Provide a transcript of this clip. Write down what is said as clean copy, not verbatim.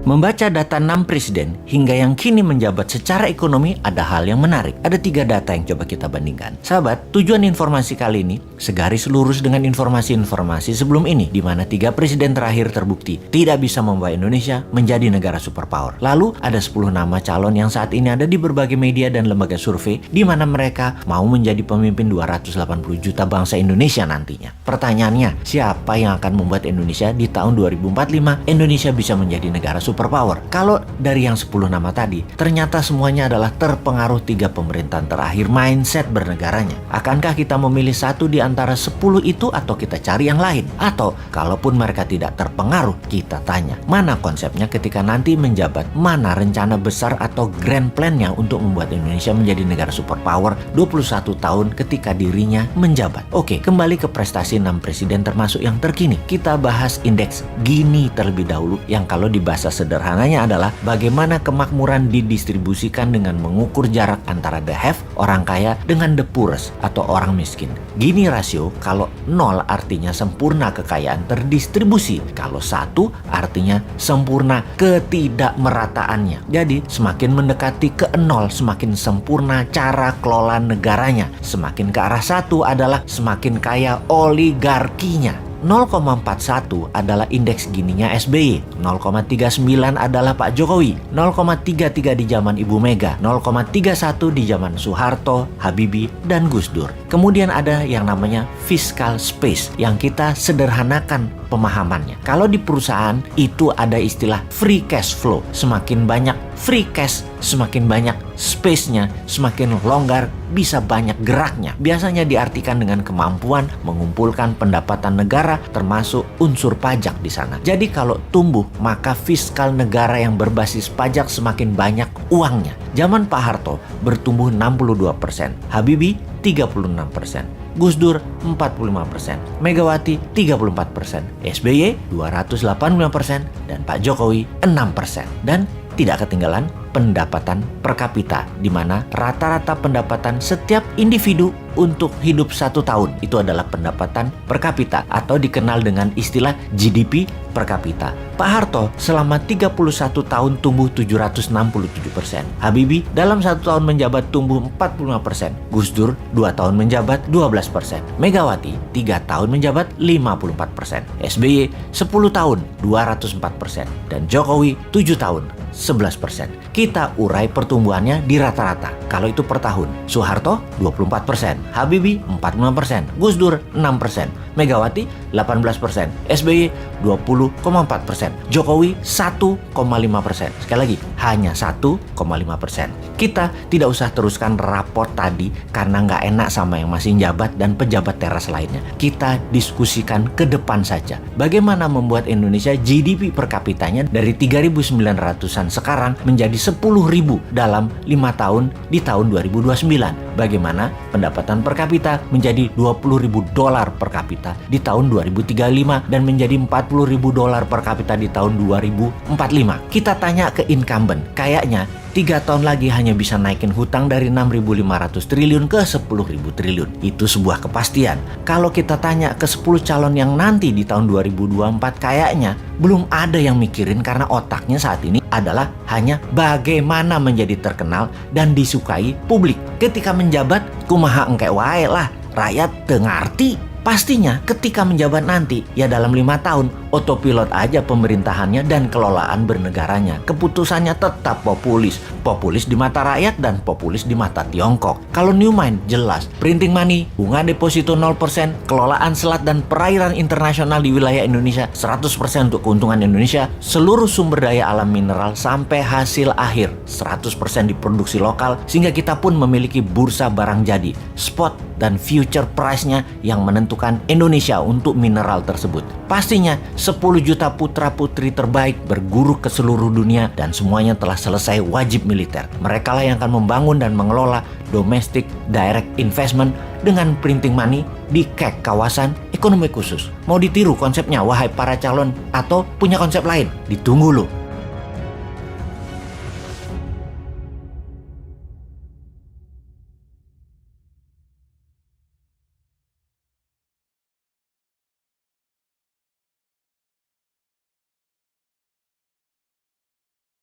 Membaca data 6 presiden hingga yang kini menjabat secara ekonomi ada hal yang menarik. Ada 3 data yang coba kita bandingkan. Sahabat, tujuan informasi kali ini segaris lurus dengan informasi-informasi sebelum ini, di mana 3 presiden terakhir terbukti tidak bisa membawa Indonesia menjadi negara superpower. Lalu ada 10 nama calon yang saat ini ada di berbagai media dan lembaga survei, di mana mereka mau menjadi pemimpin 280 juta bangsa Indonesia nantinya. Pertanyaannya, siapa yang akan membuat Indonesia di tahun 2045 Indonesia bisa menjadi negara superpower? Kalau dari yang 10 nama tadi, ternyata semuanya adalah terpengaruh 3 pemerintahan terakhir mindset bernegaranya. Akankah kita memilih satu di antara 10 itu atau kita cari yang lain? Atau kalaupun mereka tidak terpengaruh, kita tanya, mana konsepnya ketika nanti menjabat? Mana rencana besar atau grand plan-nya untuk membuat Indonesia menjadi negara superpower 21 tahun ketika dirinya menjabat? Oke, kembali ke prestasi 6 presiden termasuk yang terkini. Kita bahas indeks Gini terlebih dahulu, yang kalau di bahasa sederhananya adalah bagaimana kemakmuran didistribusikan dengan mengukur jarak antara the have, orang kaya, dengan the poorest atau orang miskin. Gini rasio, kalau 0 artinya sempurna kekayaan terdistribusi, kalau 1 artinya sempurna ketidakmerataannya. Jadi semakin mendekati ke 0 semakin sempurna cara kelola negaranya. Semakin ke arah 1 adalah semakin kaya oligarkinya. 0,41 adalah indeks Gininya SBY, 0,39 adalah Pak Jokowi, 0,33 di zaman Ibu Mega, 0,31 di zaman Soeharto, Habibie, dan Gus Dur. Kemudian ada yang namanya fiscal space yang kita sederhanakan pemahamannya. Kalau di perusahaan itu ada istilah free cash flow. Semakin banyak free cash, semakin banyak space-nya, semakin longgar, bisa banyak geraknya. Biasanya diartikan dengan kemampuan mengumpulkan pendapatan negara termasuk unsur pajak di sana. Jadi kalau tumbuh, maka fiskal negara yang berbasis pajak semakin banyak uangnya. Zaman Pak Harto bertumbuh 62%, Habibie 36%. Gus Dur 45%, Megawati 34%, SBY 285%, dan Pak Jokowi 6%. Dan tidak ketinggalan pendapatan per kapita, di mana rata-rata pendapatan setiap individu untuk hidup 1 tahun itu adalah pendapatan per kapita atau dikenal dengan istilah GDP per kapita. Pak Harto selama 31 tahun tumbuh 767%. Habibie dalam 1 tahun menjabat tumbuh 45%. Gus Dur 2 tahun menjabat 12%. Megawati 3 tahun menjabat 54%. SBY 10 tahun 204%. Dan Jokowi 7 tahun 11%. Kita urai pertumbuhannya di rata-rata. Kalau itu per tahun, Soeharto 24%, Habibie 45%, Gus Dur 6%, Megawati 18%, SBY 20,4%, Jokowi 1,5%. Sekali lagi, hanya 1,5%. Kita tidak usah teruskan raport tadi karena nggak enak sama yang masih jabat dan pejabat teras lainnya. Kita diskusikan ke depan saja. Bagaimana membuat Indonesia GDP per kapitanya dari 3.900-an sekarang menjadi 10.000 dalam 5 tahun di tahun 2029. Bagaimana pendapatan per kapita menjadi $20.000 per kapita di tahun 2035 dan menjadi $40.000 per kapita di tahun 2045. Kita tanya ke incumbent, kayaknya 3 tahun lagi hanya bisa naikin hutang dari 6.500 triliun ke 10.000 triliun. Itu sebuah kepastian. Kalau kita tanya ke 10 calon yang nanti di tahun 2024, kayaknya belum ada yang mikirin karena otaknya saat ini adalah hanya bagaimana menjadi terkenal dan disukai publik. Ketika menjabat, kumaha engke wae lah, rakyat teu ngarti. Pastinya ketika menjabat nanti, ya dalam 5 tahun, otopilot aja pemerintahannya dan kelolaan bernegaranya. Keputusannya tetap populis. Populis di mata rakyat dan populis di mata Tiongkok. Kalau New Mind jelas, printing money, bunga deposito 0%, kelolaan selat dan perairan internasional di wilayah Indonesia 100% untuk keuntungan Indonesia, seluruh sumber daya alam mineral sampai hasil akhir 100% diproduksi lokal, sehingga kita pun memiliki bursa barang jadi, spot dan future price-nya yang menentukan Indonesia untuk mineral tersebut. Pastinya 10 juta putra-putri terbaik berguru ke seluruh dunia dan semuanya telah selesai wajib militer. Mereka lah yang akan membangun dan mengelola domestic direct investment dengan printing money di KEK, kawasan ekonomi khusus. Mau ditiru konsepnya, wahai para calon, atau punya konsep lain? Ditunggu loh.